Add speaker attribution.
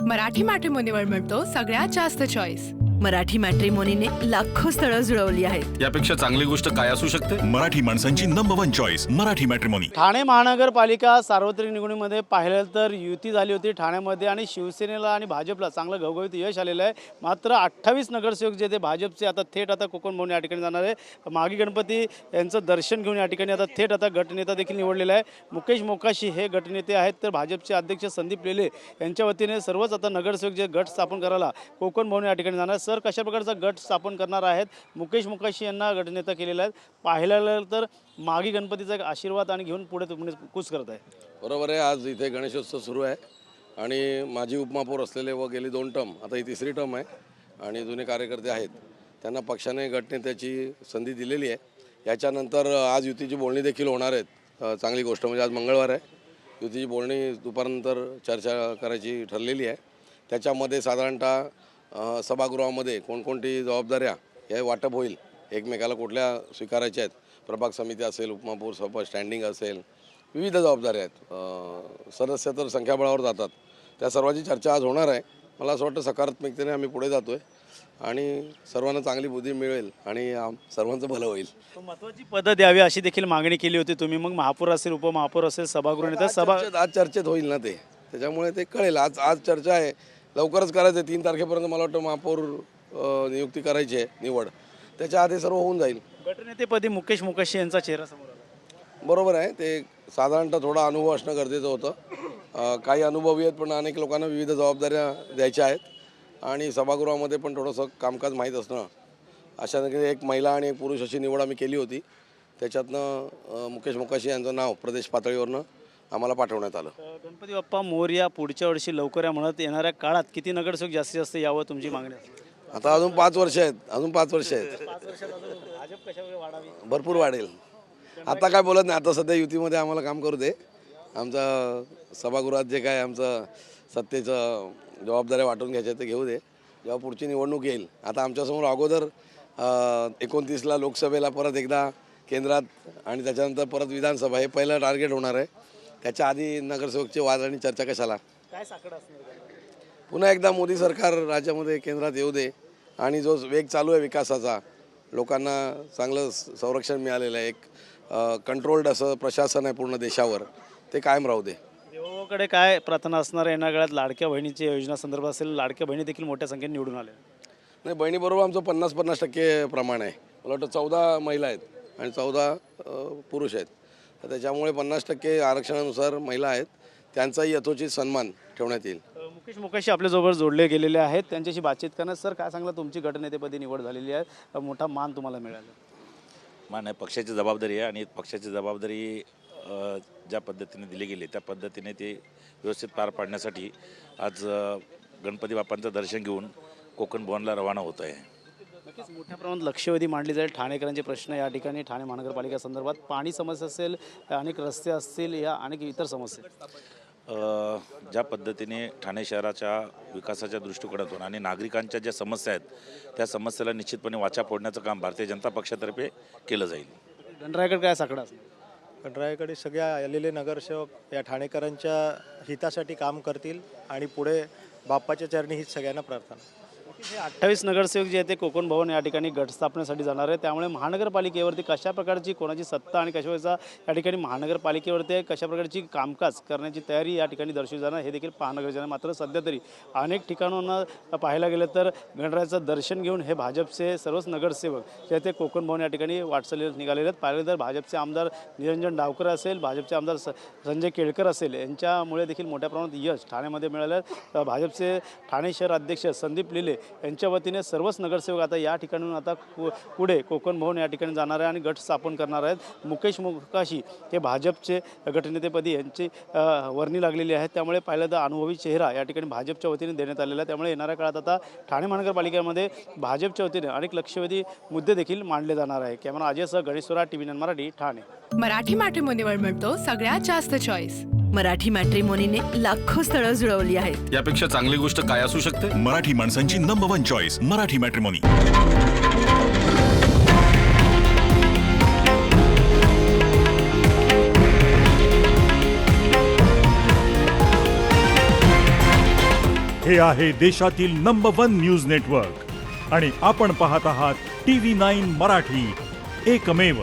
Speaker 1: मराठी मॅट्रिमोनीवर मिळतो सगळ्यात जास्त चॉईस।
Speaker 2: मराठी मॅट्रिमोनीने लाखो स्थळं जुळवली आहेत।
Speaker 3: यापेक्षा चांगली गोष्ट काय असू शकते?
Speaker 4: मराठी माणसांची number 1 choice Marathi matrimony.
Speaker 5: Thane महानगरपालिका सार्वत्रिक निवडणुकीमध्ये पाहिलं तर युती झाली होती ठाण्यामध्ये आणि शिवसेनेला आणि भाजपला चांगलं घवघवीत यश आलेलं आहे। मात्र 28 नगरसेवक जे ते भाजपचे आता कोकण भवन या ठिकाणी जाणार आहे। मागी गणपती यांचं दर्शन घेऊन या ठिकाणी थेट गटनेता देखील निवडलेला आहे। मुकेश मोकाशी हे गटनेते आहेत, तर भाजपचे अध्यक्ष संदीप लेले यांच्या वतीने सर्वच आता नगरसेवक जे गट स्थापन करायला कोकण भवन या ठिकाणी जाणार। सर, कशा प्रकारचा गट स्थापन करणार आहेत? मुकेश मोकाशी यांना गटनेता केलेला आहे। पाहिलं तर मागी गणपतीचा एक आशीर्वाद आणि घेऊन पुढे तुम्ही कूच करत आहे।
Speaker 6: बरोबर आहे। आज इथे गणेशोत्सव सुरू आहे आणि माजी उपमहापौर असलेले व गेली 2 टर्म, आता ही 3री टर्म आहे आणि जुने कार्यकर्ते आहेत, त्यांना पक्षाने गटनेत्याची संधी दिलेली आहे। याच्यानंतर आज युतीची बोलणी देखील होणार आहेत। चांगली गोष्ट म्हणजे आज मंगळवार आहे, युतीची बोलणी दुपारनंतर चर्चा करायची ठरलेली आहे। त्याच्यामध्ये साधारणतः सभागृहामध्ये कोणकोणती जबाबदाऱ्या हे वाटप होईल, एकमेकाला कुठल्या स्वीकारायच्या आहेत, प्रभाग समिती असेल, उपमहापौर सभा स्टँडिंग असेल, विविध जबाबदाऱ्या आहेत। सदस्य तर संख्याबळावर जातात, त्या सर्वांची चर्चा आज होणार आहे। मला असं वाटतं सकारात्मकतेने आम्ही पुढे जातो आहे आणि सर्वांना चांगली बुद्धी मिळेल आणि सर्वांचं भलं होईल।
Speaker 5: महत्त्वाची पदं द्यावी अशी देखील मागणी केली होती तुम्ही, मग महापौर असेल, उपमहापौर असेल, सभागृह नेता
Speaker 6: आज चर्चेत होईल ना ते, त्याच्यामुळे ते कळेल। आज चर्चा आहे, लवकरच करायचं आहे। 3 तारखेपर्यंत मला वाटतं महापौर नियुक्ती करायची आहे, निवड, त्याच्या आधी सर्व होऊन जाईल।
Speaker 5: गटनेतेपदी मुकेश मोकाशी यांचा चेहरा समोर आला।
Speaker 6: बरोबर आहे, ते साधारणतः थोडा अनुभव असणं गरजेचं होतं। काही अनुभवी आहेत, पण अनेक लोकांना विविध जबाबदाऱ्या द्यायच्या आहेत आणि सभागृहामध्ये पण थोडंसं कामकाज माहीत असणं, अशा एक महिला आणि एक पुरुष अशी निवड आम्ही केली होती। त्याच्यातनं मुकेश मोकाशी यांचं नाव प्रदेश पातळीवरनं आम्हाला पाठवण्यात आलं।
Speaker 5: गणपती बाप्पा मोरया, पुढच्या वर्षी लवकर या म्हणत येणाऱ्या काळात किती नगरसेवक जास्तीत जास्त यावं तुमची मागणी असेल?
Speaker 6: आता अजून 5 वर्ष आहेत, अजून 5 वर्ष आहेत,
Speaker 5: भाजप कशावर वाढावी?
Speaker 6: भरपूर वाढेल। आता काय बोलत नाही, आता सध्या युतीमध्ये आम्हाला काम करू दे। आमचा सभागृहात जे काय आमचं सत्तेचं जबाबदाऱ्या वाटून घ्यायच्या ते घेऊ दे, जेव्हा पुढची निवडणूक येईल। आता आमच्यासमोर अगोदर 29ला लोकसभेला परत एकदा केंद्रात आणि त्याच्यानंतर परत विधानसभा, हे पहिलं टार्गेट होणार आहे। त्याच्या आधी नगरसेवकचे वाद आणि चर्चा कशाला?
Speaker 5: काय साकडं असणार?
Speaker 6: पुन्हा एकदा मोदी सरकार राज्यामध्ये केंद्रात येऊ दे आणि जो वेग चालू आहे विकासाचा, लोकांना चांगलं संरक्षण मिळालेलं आहे, एक कंट्रोल्ड असं प्रशासन आहे पूर्ण देशावर, ते कायम राहू दे।
Speaker 5: देवाकडे काय प्रार्थना असणार आहे येणाऱ्या काळात? लाडक्या बहिणीची योजना संदर्भात असेल, लाडक्या बहिणी देखील मोठ्या संख्येने निवडून आल्या
Speaker 6: नाही, बहिणीबरोबर आमचं 50-50% प्रमाण आहे। मला वाटतं 14 महिला आहेत आणि 14 पुरुष आहेत, तर त्याच्यामुळे 50% आरक्षणानुसार महिला आहेत, त्यांचाही यथोचित सन्मान ठेवण्यात येईल।
Speaker 5: मुकेश मोकाशी आपल्याजवळ जोडले गेलेले आहेत, त्यांच्याशी बातचीत करणार। सर, काय सांगला, तुमची गटनेतेपदी निवड झालेली आहे, मोठा मान तुम्हाला मिळाला?
Speaker 7: मान आहे, पक्षाची जबाबदारी आहे आणि पक्षाची जबाबदारी ज्या पद्धतीने दिली गेली त्या पद्धतीने ते व्यवस्थित पार पाडण्यासाठी आज गणपती बाप्पांचं दर्शन घेऊन कोकण भवनला रवाना होत आहे।
Speaker 5: नक्कीच मोठ्या प्रमाणात लक्षवेधी मांडली जाईल। ठाणेकरांचे प्रश्न या ठिकाणी, ठाणे महानगरपालिका संदर्भात पाणी समस्या असेल, अनेक रस्ते असतील, या अनेक इतर समस्या
Speaker 7: ज्या पद्धतीने ठाणे शहराच्या विकासाच्या दृष्टिकोनातून आणि नागरिकांच्या ज्या समस्या आहेत त्या समस्येला निश्चितपणे वाचा फोडण्याचं काम भारतीय जनता पक्षातर्फे केलं जाईल।
Speaker 5: गणरायकडे काय साकडं असणार?
Speaker 8: गणरायाकडे सगळ्या आलेले नगरसेवक या ठाणेकरांच्या हितासाठी काम करतील आणि पुढे बाप्पाच्या चरणी हीच सगळ्यांना प्रार्थना।
Speaker 5: 28 नगरसेवक जे आहेत ते कोकण भवन या ठिकाणी गट स्थापनेसाठी जाणार आहे, त्यामुळे महानगरपालिकेवरती कशा प्रकारची कोणाची सत्ता आणि कशाचा या ठिकाणी महानगरपालिकेवरती कशा प्रकारची कामकाज करण्याची तयारी या ठिकाणी दर्शवली जाणार हे देखील पाहणं गरजेचं आहे। मात्र सध्या तरी अनेक ठिकाणांना पाहायला गेलं तर गणरायाचं दर्शन घेऊन हे भाजपचे सर्वच नगरसेवक जे ते कोकण भवन या ठिकाणी वाटचालीस निघालेले आहेत। पाहिलं तर भाजपचे आमदार निरंजन डावकर असेल, भाजपचे आमदार संजय केळकर असेल, यांच्यामुळे देखील मोठ्या प्रमाणात यश ठाण्यामध्ये मिळालं। भाजपचे ठाणे शहर अध्यक्ष संदीप लेले यांच्या वतीने सर्वच नगरसेवक आता या ठिकाणून आता पुढे कोकण भवन या ठिकाणी जाणार आहे आणि गट स्थापन करणार आहेत। मुकेश मोकाशी हे भाजपचे गटनेतेपदी यांची वर्णी लागलेली आहे, त्यामुळे पाहिलं तर अनुभवी चेहरा या ठिकाणी भाजपच्या वतीने देण्यात आलेला आहे। त्यामुळे येणाऱ्या काळात आता ठाणे महानगरपालिकेमध्ये भाजपच्या वतीने अनेक लक्षवेधी मुद्दे देखील मांडले जाणार आहे। कॅमेरा अजयसह गणेश सोरा, TV9 मराठी, ठाणे।
Speaker 1: मराठी मॅट्रिमोनीवर मिळतो सगळ्यात जास्त चॉईस।
Speaker 2: मराठी मॅट्रिमोनीने लाखो स्थळं जुळवली आहेत।
Speaker 3: यापेक्षा चांगली गोष्ट काय असू शकते?
Speaker 4: मराठी माणसांची नंबर 1 चॉईस मराठी मॅट्रिमोनी।
Speaker 9: हे आहे देशातील नंबर 1 न्यूज नेटवर्क आणि आपण पाहत आहात TV9 मराठी, एकमेव.